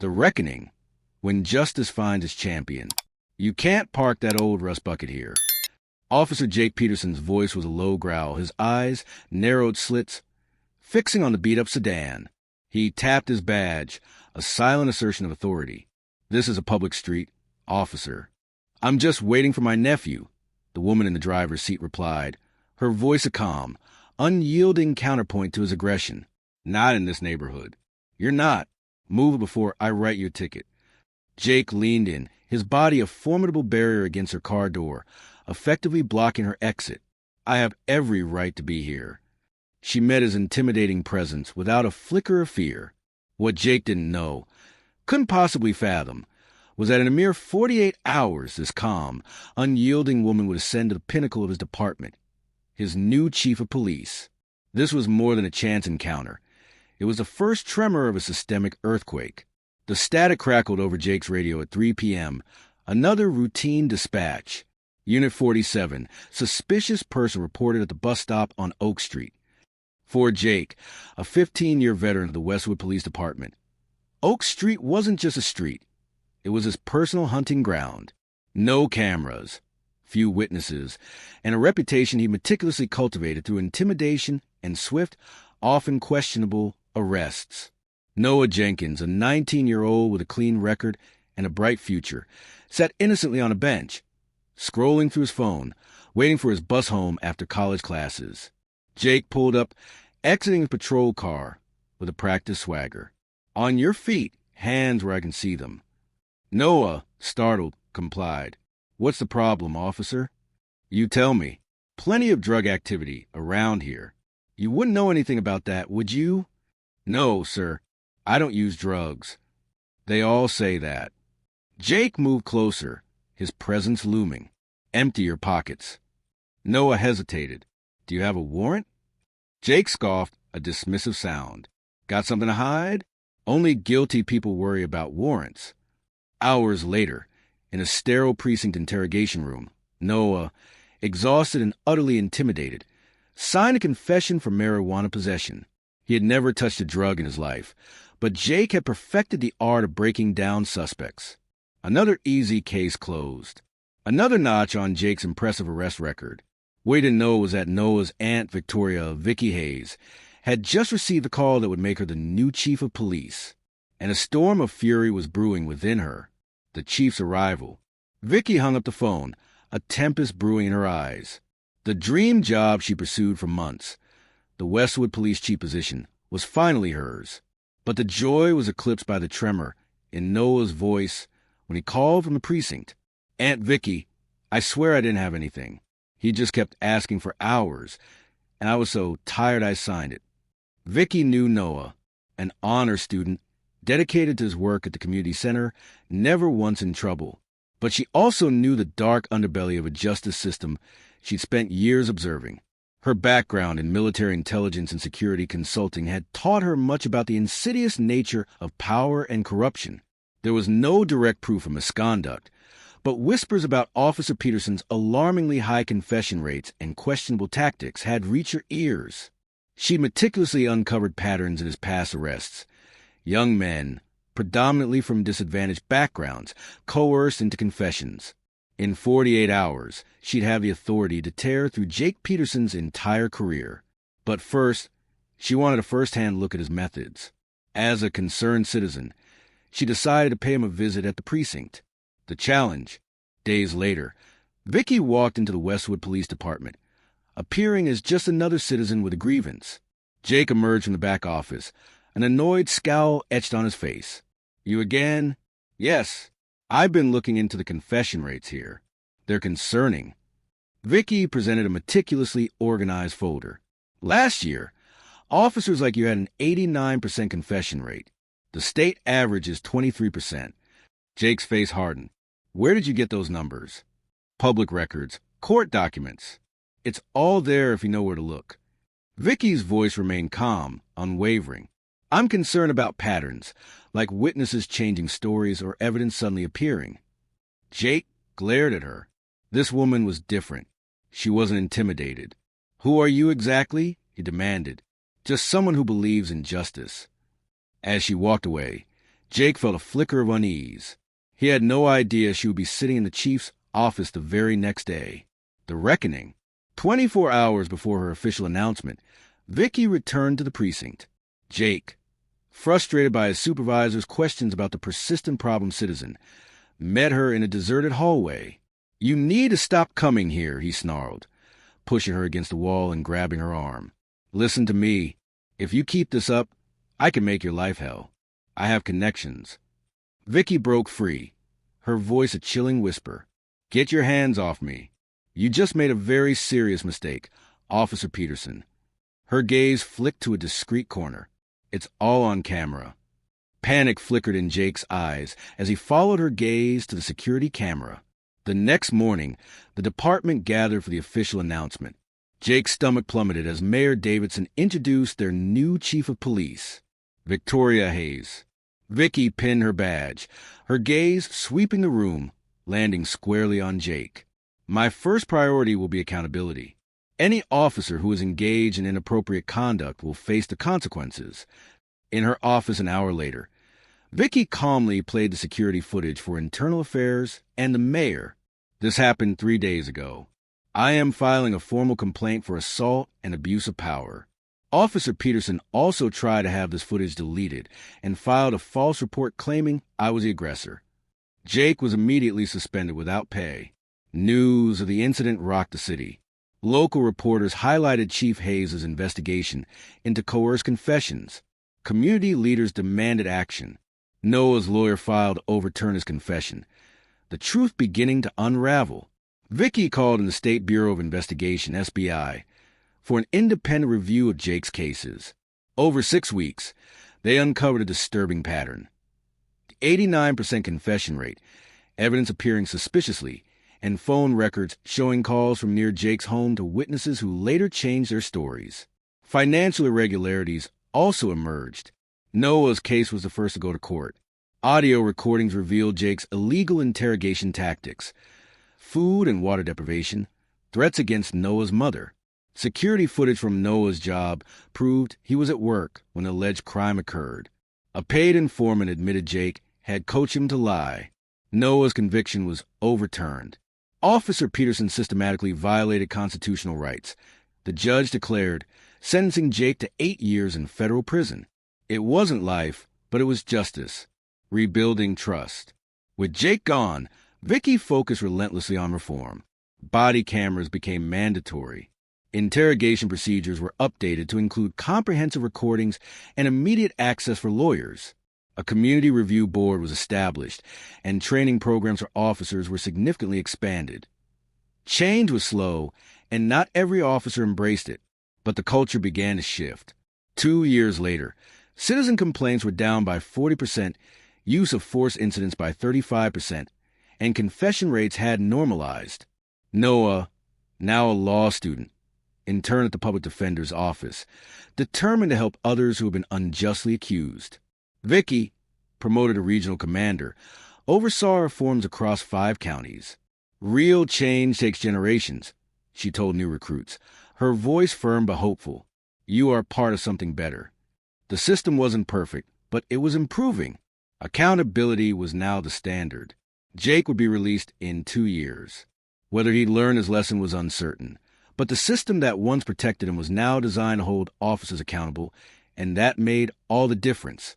The reckoning, when justice finds its champion. You can't park that old rust bucket here. Officer Jake Peterson's voice was a low growl, his eyes narrowed slits, fixing on the beat-up sedan. He tapped his badge, a silent assertion of authority. This is a public street, officer. I'm just waiting for my nephew, the woman in the driver's seat replied, her voice a calm, unyielding counterpoint to his aggression. Not in this neighborhood. You're not. Move before I write your ticket. Jake leaned in, his body a formidable barrier against her car door, effectively blocking her exit. I have every right to be here. She met his intimidating presence without a flicker of fear. What Jake didn't know, couldn't possibly fathom, was that in a mere 48 hours this calm, unyielding woman would ascend to the pinnacle of his department, his new chief of police. This was more than a chance encounter. It was the first tremor of a systemic earthquake. The static crackled over Jake's radio at 3 p.m. Another routine dispatch. Unit 47, suspicious person reported at the bus stop on Oak Street. For Jake, a 15-year veteran of the Westwood Police Department, Oak Street wasn't just a street. It was his personal hunting ground. No cameras, few witnesses, and a reputation he meticulously cultivated through intimidation and swift, often questionable, arrests. Noah Jenkins, a 19-year-old with a clean record and a bright future, sat innocently on a bench, scrolling through his phone, waiting for his bus home after college classes. Jake pulled up, exiting his patrol car with a practiced swagger. On your feet, hands where I can see them. Noah, startled, complied. What's the problem, officer? You tell me. Plenty of drug activity around here. You wouldn't know anything about that, would you? No, sir. I don't use drugs. They all say that. Jake moved closer, his presence looming. Empty your pockets. Noah hesitated. Do you have a warrant? Jake scoffed, a dismissive sound. Got something to hide? Only guilty people worry about warrants. Hours later, in a sterile precinct interrogation room, Noah, exhausted and utterly intimidated, signed a confession for marijuana possession. He had never touched a drug in his life, but Jake had perfected the art of breaking down suspects. Another easy case closed. Another notch on Jake's impressive arrest record. What he didn't know was that Noah's aunt, Victoria, Vicky Hayes, had just received the call that would make her the new chief of police, and a storm of fury was brewing within her. The chief's arrival. Vicky hung up the phone, a tempest brewing in her eyes. The dream job she pursued for months, the Westwood Police Chief position, was finally hers. But the joy was eclipsed by the tremor in Noah's voice when he called from the precinct. Aunt Vicky, I swear I didn't have anything. He just kept asking for hours, and I was so tired I signed it. Vicky knew Noah, an honor student, dedicated to his work at the community center, never once in trouble. But she also knew the dark underbelly of a justice system she'd spent years observing. Her background in military intelligence and security consulting had taught her much about the insidious nature of power and corruption. There was no direct proof of misconduct, but whispers about Officer Peterson's alarmingly high confession rates and questionable tactics had reached her ears. She meticulously uncovered patterns in his past arrests. Young men, predominantly from disadvantaged backgrounds, coerced into confessions. In 48 hours, she'd have the authority to tear through Jake Peterson's entire career. But first, she wanted a first-hand look at his methods. As a concerned citizen, she decided to pay him a visit at the precinct. The challenge. Days later, Vicky walked into the Westwood Police Department, appearing as just another citizen with a grievance. Jake emerged from the back office, an annoyed scowl etched on his face. You again? Yes. I've been looking into the confession rates here. They're concerning. Vicky presented a meticulously organized folder. Last year, officers like you had an 89% confession rate. The state average is 23%. Jake's face hardened. Where did you get those numbers? Public records, court documents. It's all there if you know where to look. Vicky's voice remained calm, unwavering. I'm concerned about patterns, like witnesses changing stories or evidence suddenly appearing. Jake glared at her. This woman was different. She wasn't intimidated. Who are you exactly? He demanded. Just someone who believes in justice. As she walked away, Jake felt a flicker of unease. He had no idea she would be sitting in the chief's office the very next day. The reckoning. 24 hours before her official announcement, Vicky returned to the precinct. Jake, frustrated by his supervisor's questions about the persistent problem citizen, met her in a deserted hallway. "You need to stop coming here," he snarled, pushing her against the wall and grabbing her arm. "Listen to me. If you keep this up, I can make your life hell. I have connections." Vicky broke free, her voice a chilling whisper. "Get your hands off me. You just made a very serious mistake, Officer Peterson." Her gaze flicked to a discreet corner. "It's all on camera." Panic flickered in Jake's eyes as he followed her gaze to the security camera. The next morning, the department gathered for the official announcement. Jake's stomach plummeted as Mayor Davidson introduced their new chief of police, Victoria Hayes. Vicky pinned her badge, her gaze sweeping the room, landing squarely on Jake. "My first priority will be accountability. Any officer who is engaged in inappropriate conduct will face the consequences." In her office an hour later, Vicky calmly played the security footage for Internal Affairs and the mayor. "This happened 3 days ago. I am filing a formal complaint for assault and abuse of power." Officer Peterson also tried to have this footage deleted and filed a false report claiming I was the aggressor. Jake was immediately suspended without pay. News of the incident rocked the city. Local reporters highlighted Chief Hayes' investigation into coerced confessions. Community leaders demanded action. Noah's lawyer filed to overturn his confession, the truth beginning to unravel. Vicky called in the State Bureau of Investigation, SBI, for an independent review of Jake's cases. Over 6 weeks, they uncovered a disturbing pattern. The 89% confession rate, evidence appearing suspiciously, and phone records showing calls from near Jake's home to witnesses who later changed their stories. Financial irregularities also emerged. Noah's case was the first to go to court. Audio recordings revealed Jake's illegal interrogation tactics, food and water deprivation, threats against Noah's mother. Security footage from Noah's job proved he was at work when the alleged crime occurred. A paid informant admitted Jake had coached him to lie. Noah's conviction was overturned. Officer Peterson systematically violated constitutional rights. The judge declared, sentencing Jake to 8 years in federal prison. It wasn't life, but it was justice. Rebuilding trust. With Jake gone, Vicky focused relentlessly on reform. Body cameras became mandatory. Interrogation procedures were updated to include comprehensive recordings and immediate access for lawyers. A community review board was established, and training programs for officers were significantly expanded. Change was slow, and not every officer embraced it, but the culture began to shift. 2 years later, citizen complaints were down by 40%, use of force incidents by 35%, and confession rates had normalized. Noah, now a law student, interned at the public defender's office, determined to help others who had been unjustly accused. Vicky, promoted to regional commander, oversaw reforms across 5 counties. "Real change takes generations," she told new recruits, her voice firm but hopeful. "You are part of something better." The system wasn't perfect, but it was improving. Accountability was now the standard. Jake would be released in 2 years. Whether he'd learn his lesson was uncertain, but the system that once protected him was now designed to hold officers accountable, and that made all the difference.